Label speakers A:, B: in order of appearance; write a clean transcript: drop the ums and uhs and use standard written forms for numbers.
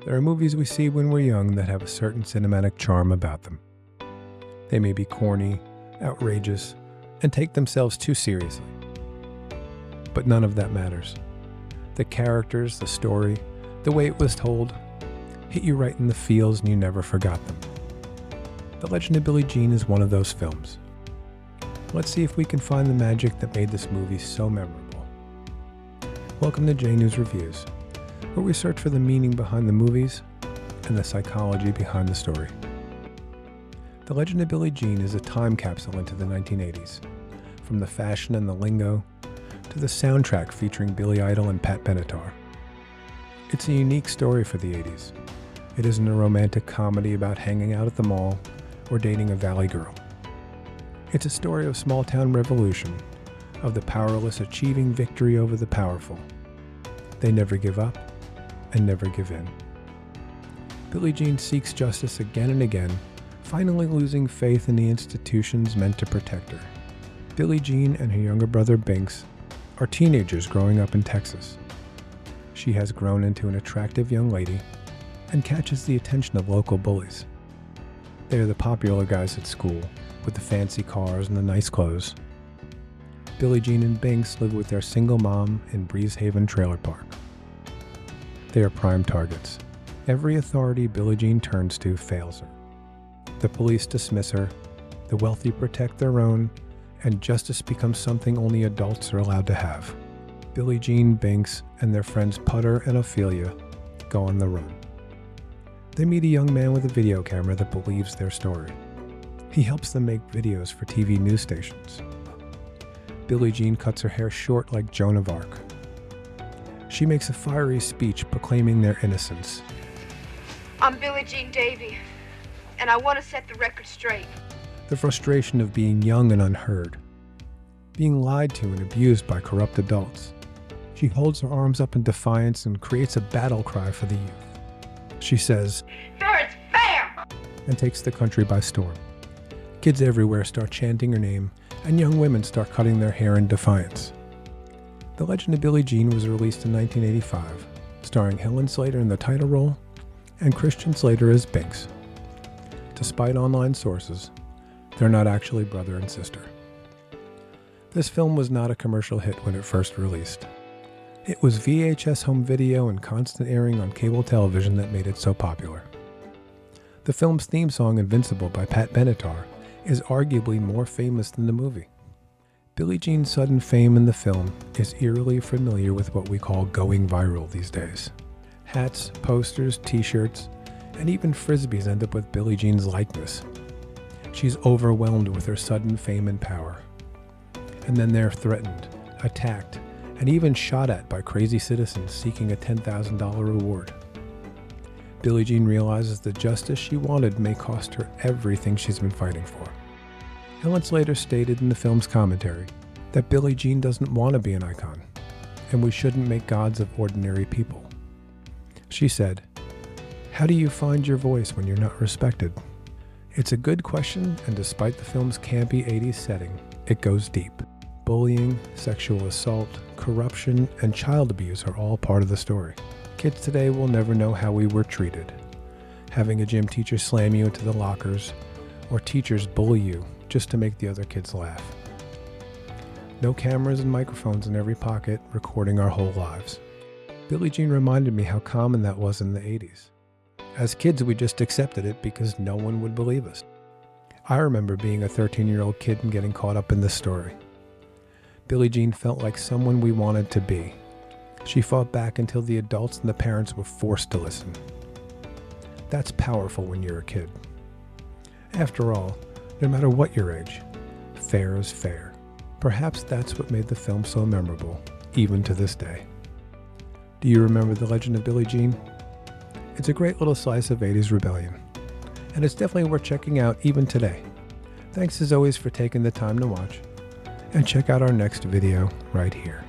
A: There are movies we see when we're young that have a certain cinematic charm about them. They may be corny, outrageous, and take themselves too seriously. But none of that matters. The characters, the story, the way it was told, hit you right in the feels and you never forgot them. The Legend of Billie Jean is one of those films. Let's see if we can find the magic that made this movie so memorable. Welcome to J News Reviews, where we search for the meaning behind the movies and the psychology behind the story. The Legend of Billie Jean is a time capsule into the 1980s, from the fashion and the lingo to the soundtrack featuring Billy Idol and Pat Benatar. It's a unique story for the 80s. It isn't a romantic comedy about hanging out at the mall or dating a valley girl. It's a story of small-town revolution, of the powerless achieving victory over the powerful. They never give up and never give in. Billie Jean seeks justice again and again, finally losing faith in the institutions meant to protect her. Billie Jean and her younger brother Binks are teenagers growing up in Texas. She has grown into an attractive young lady and catches the attention of local bullies. They are the popular guys at school, with the fancy cars and the nice clothes. Billie Jean and Binks live with their single mom in Breeze Haven Trailer Park. They are prime targets. Every authority Billie Jean turns to fails her. The police dismiss her, the wealthy protect their own, and justice becomes something only adults are allowed to have. Billie Jean, Binks, and their friends Putter and Ophelia go on the run. They meet a young man with a video camera that believes their story. He helps them make videos for TV news stations. Billie Jean cuts her hair short like Joan of Arc. She makes a fiery speech proclaiming their innocence.
B: I'm Billie Jean Davy, and I want to set the record straight.
A: The frustration of being young and unheard, being lied to and abused by corrupt adults. She holds her arms up in defiance and creates a battle cry for the youth. She says,
B: Fair is fair!
A: And takes the country by storm. Kids everywhere start chanting her name, and young women start cutting their hair in defiance. The Legend of Billie Jean was released in 1985, starring Helen Slater in the title role and Christian Slater as Binks. Despite online sources, they're not actually brother and sister. This film was not a commercial hit when it first released. It was VHS home video and constant airing on cable television that made it so popular. The film's theme song, Invincible by Pat Benatar, is arguably more famous than the movie. Billie Jean's sudden fame in the film is eerily familiar with what we call going viral these days. Hats, posters, t-shirts, and even frisbees end up with Billie Jean's likeness. She's overwhelmed with her sudden fame and power. And then they're threatened, attacked, and even shot at by crazy citizens seeking a $10,000 reward. Billie Jean realizes the justice she wanted may cost her everything she's been fighting for. Helen Slater stated in the film's commentary that Billie Jean doesn't want to be an icon, and we shouldn't make gods of ordinary people. She said, "How do you find your voice when you're not respected?" It's a good question, and despite the film's campy 80s setting, it goes deep. Bullying, sexual assault, corruption, and child abuse are all part of the story. Kids today will never know how we were treated. Having a gym teacher slam you into the lockers, or teachers bully you just to make the other kids laugh. No cameras and microphones in every pocket recording our whole lives. Billie Jean reminded me how common that was in the 80s. As kids, we just accepted it because no one would believe us. I remember being a 13-year-old kid and getting caught up in this story. Billie Jean felt like someone we wanted to be. She fought back until the adults and the parents were forced to listen. That's powerful when you're a kid. After all, no matter what your age, fair is fair. Perhaps that's what made the film so memorable, even to this day. Do you remember The Legend of Billie Jean? It's a great little slice of 80s rebellion, and it's definitely worth checking out even today. Thanks as always for taking the time to watch, and check out our next video right here.